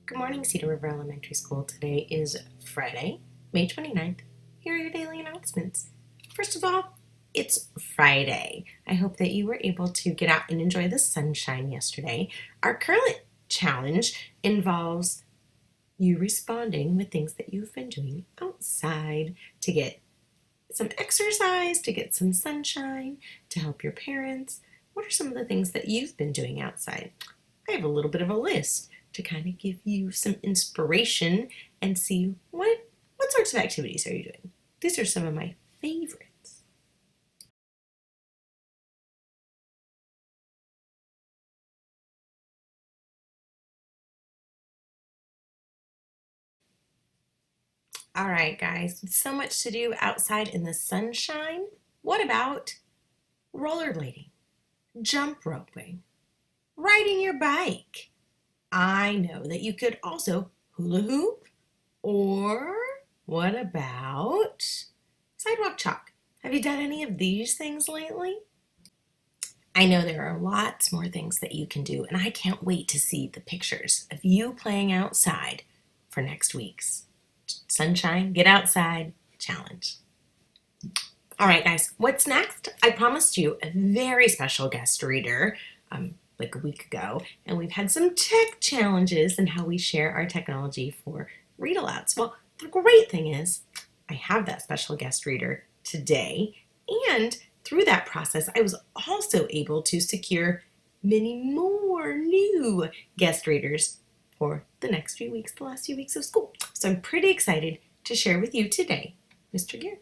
Good morning, Cedar River Elementary School. Today is Friday, May 29th. Here are your daily announcements. First of all, it's Friday. I hope that you were able to get out and enjoy the sunshine yesterday. Our current challenge involves you responding with things that you've been doing outside to get some exercise, to get some sunshine, to help your parents. What are some of the things that you've been doing outside? I have a little bit of a list to kind of give you some inspiration and see what sorts of activities are you doing. These are some of my favorites. All right, guys, so much to do outside in the sunshine. What about rollerblading, jump roping, riding your bike? I know that you could also hula hoop, or what about sidewalk chalk? Have you done any of these things lately? I know there are lots more things that you can do, and I can't wait to see the pictures of you playing outside for next week's Sunshine Get Outside Challenge. All right, guys, what's next? I promised you a very special guest reader like a week ago, and we've had some tech challenges and how we share our technology for read alouds. Well, the great thing is I have that special guest reader today, and through that process, I was also able to secure many more new guest readers for the next few weeks, the last few weeks of school. So I'm pretty excited to share with you today, Mr. Gear.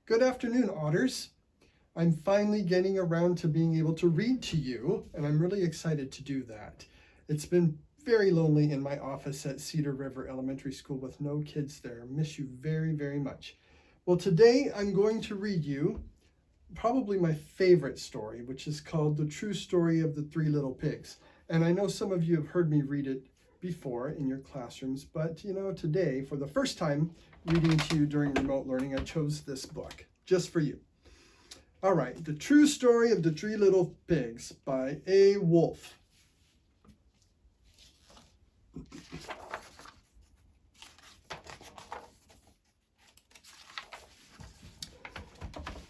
Good afternoon, Otters. I'm finally getting around to being able to read to you, and I'm really excited to do that. It's been very lonely in my office at Cedar River Elementary School with no kids there. I miss you very, very much. Well, today I'm going to read you probably my favorite story, which is called The True Story of the Three Little Pigs. And I know some of you have heard me read it before in your classrooms, but today, for the first time reading to you during remote learning, I chose this book just for you. All right, The True Story of the Three Little Pigs by A. Wolfe.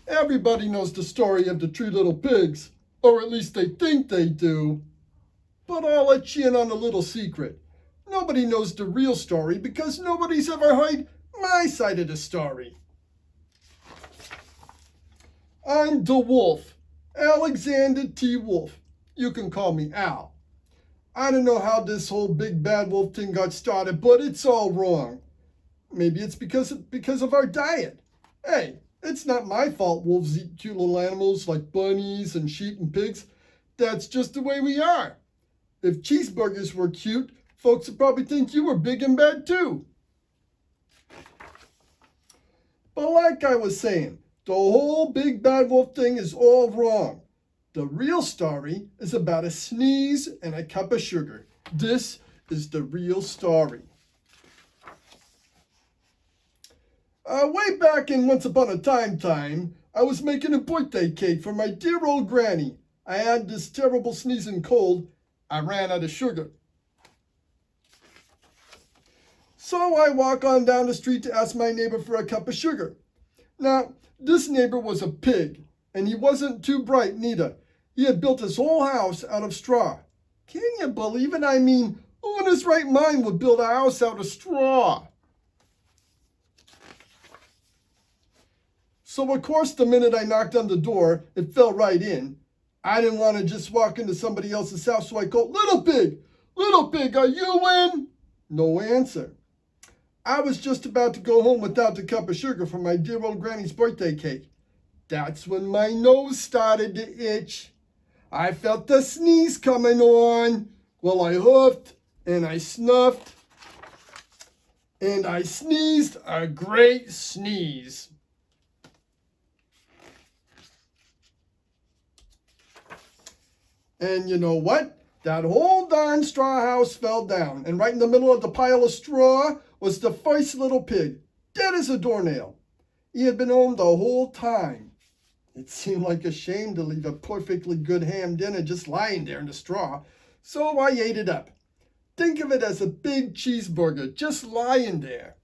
Everybody knows the story of the three little pigs, or at least they think they do. But I'll let you in on a little secret. Nobody knows the real story because nobody's ever heard my side of the story. I'm the wolf, Alexander T. Wolf. You can call me Al. I don't know how this whole big bad wolf thing got started, but it's all wrong. Maybe it's because of our diet. Hey, it's not my fault wolves eat cute little animals like bunnies and sheep and pigs. That's just the way we are. If cheeseburgers were cute, folks would probably think you were big and bad too. But like I was saying, the whole big bad wolf thing is all wrong. The real story is about a sneeze and a cup of sugar. This is the real story. Way back in Once Upon a Time, I was making a birthday cake for my dear old granny. I had this terrible sneezing cold. I ran out of sugar. So I walk on down the street to ask my neighbor for a cup of sugar. Now, this neighbor was a pig, and he wasn't too bright neither. He had built his whole house out of straw. Can you believe it? I mean, who in his right mind would build a house out of straw? So of course, the minute I knocked on the door, it fell right in. I didn't want to just walk into somebody else's house, so I called, Little Pig, are you in? No answer. I was just about to go home without the cup of sugar for my dear old granny's birthday cake. That's when my nose started to itch. I felt the sneeze coming on. Well, I huffed and I snuffed and I sneezed a great sneeze. And you know what? That whole darn straw house fell down, and right in the middle of the pile of straw was the first little pig, dead as a doornail. He had been home the whole time. It seemed like a shame to leave a perfectly good ham dinner just lying there in the straw, So I ate it up. Think of it as a big cheeseburger just lying there.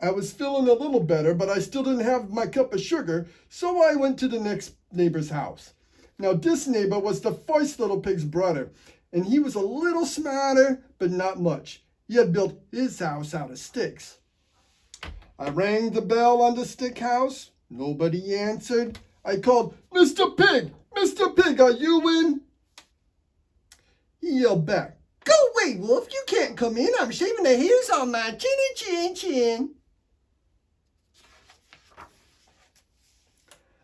I was feeling a little better, but I still didn't have my cup of sugar, so I went to the next neighbor's house. Now, this neighbor was the first little pig's brother, and he was a little smarter, but not much. He had built his house out of sticks. I rang the bell on the stick house. Nobody answered. I called, "Mr. Pig! Mr. Pig, are you in?" He yelled back, "Go away, Wolf. You can't come in. I'm shaving the hairs on my chin.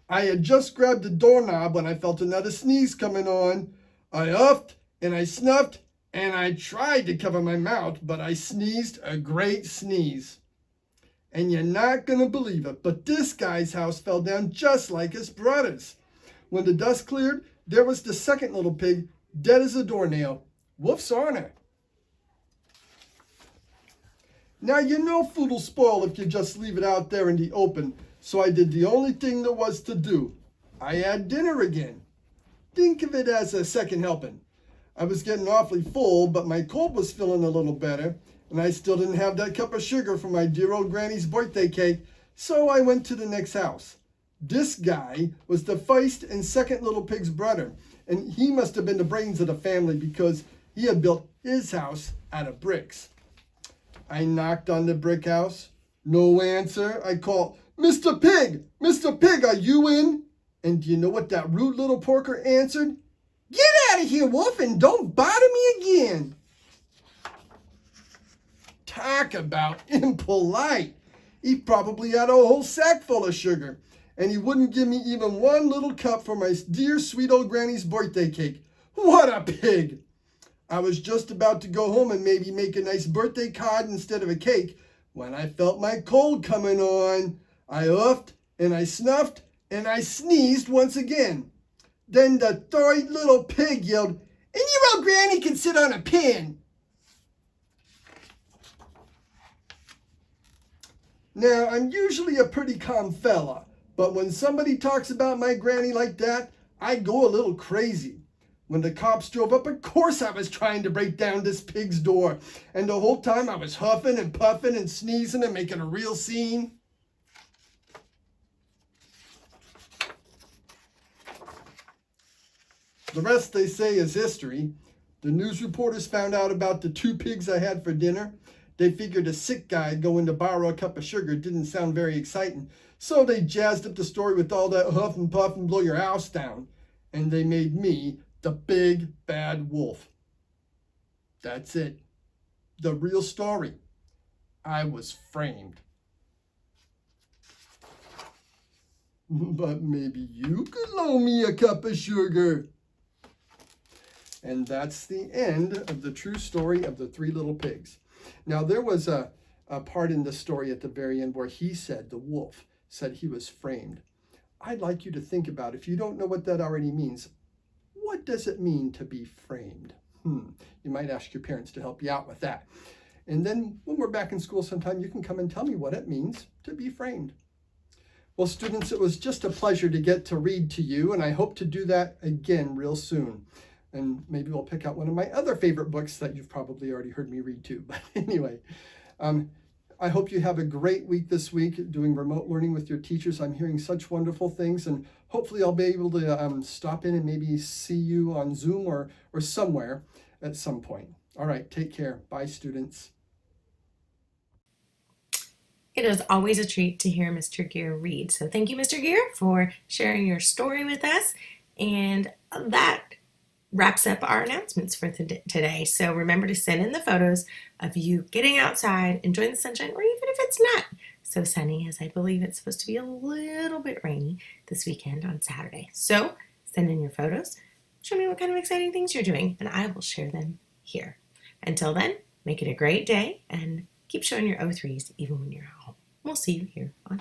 I had just grabbed the doorknob when I felt another sneeze coming on. I huffed and I snuffed and I tried to cover my mouth, but I sneezed a great sneeze. And you're not going to believe it, but this guy's house fell down just like his brother's. When the dust cleared, there was the second little pig, dead as a doornail. Wolf's honor. Now, you know food'll spoil if you just leave it out there in the open, so I did the only thing there was to do. I had dinner again. Think of it as a second helping. I was getting awfully full, but my cold was feeling a little better, and I still didn't have that cup of sugar for my dear old granny's birthday cake, so I went to the next house. This guy was the first and second little pig's brother, and he must have been the brains of the family because he had built his house out of bricks. I knocked on the brick house. No answer. I called, "Mr. Pig! Mr. Pig, are you in?" And do you know what that rude little porker answered? "Get out of here, Wolf, and don't bother me again." Talk about impolite. He probably had a whole sack full of sugar, and he wouldn't give me even one little cup for my dear sweet old granny's birthday cake. What a pig! I was just about to go home and maybe make a nice birthday card instead of a cake when I felt my cold coming on. I huffed and I snuffed and I sneezed once again. Then the third little pig yelled, "And your old granny can sit on a pin." Now, I'm usually a pretty calm fella, but when somebody talks about my granny like that, I go a little crazy. When the cops drove up, of course I was trying to break down this pig's door, and the whole time I was huffing and puffing and sneezing and making a real scene. The rest, they say, is history. The news reporters found out about the 2 pigs I had for dinner. They figured a sick guy going to borrow a cup of sugar didn't sound very exciting, so they jazzed up the story with all that huff and puff and blow your house down. And they made me the big bad wolf. That's it. The real story. I was framed. But maybe you could loan me a cup of sugar. And that's the end of the true story of the 3 little pigs. Now, there was a part in the story at the very end where he said, the wolf said he was framed. I'd like you to think about, if you don't know what that already means, what does it mean to be framed? You might ask your parents to help you out with that. And then when we're back in school sometime, you can come and tell me what it means to be framed. Well, students, it was just a pleasure to get to read to you, and I hope to do that again real soon. And maybe we'll pick out one of my other favorite books that you've probably already heard me read too. But anyway, I hope you have a great week this week doing remote learning with your teachers. I'm hearing such wonderful things, and hopefully I'll be able to stop in and maybe see you on Zoom or somewhere at some point. All right, take care. Bye, students. It is always a treat to hear Mr. Gear read. So thank you, Mr. Gear, for sharing your story with us. And that wraps up our announcements for today. So remember to send in the photos of you getting outside, enjoying the sunshine, or even if it's not so sunny, as I believe it's supposed to be a little bit rainy this weekend on Saturday. So send in your photos. Show me what kind of exciting things you're doing, and I will share them here. Until then, make it a great day, and keep showing your O3s even when you're at home. We'll see you here on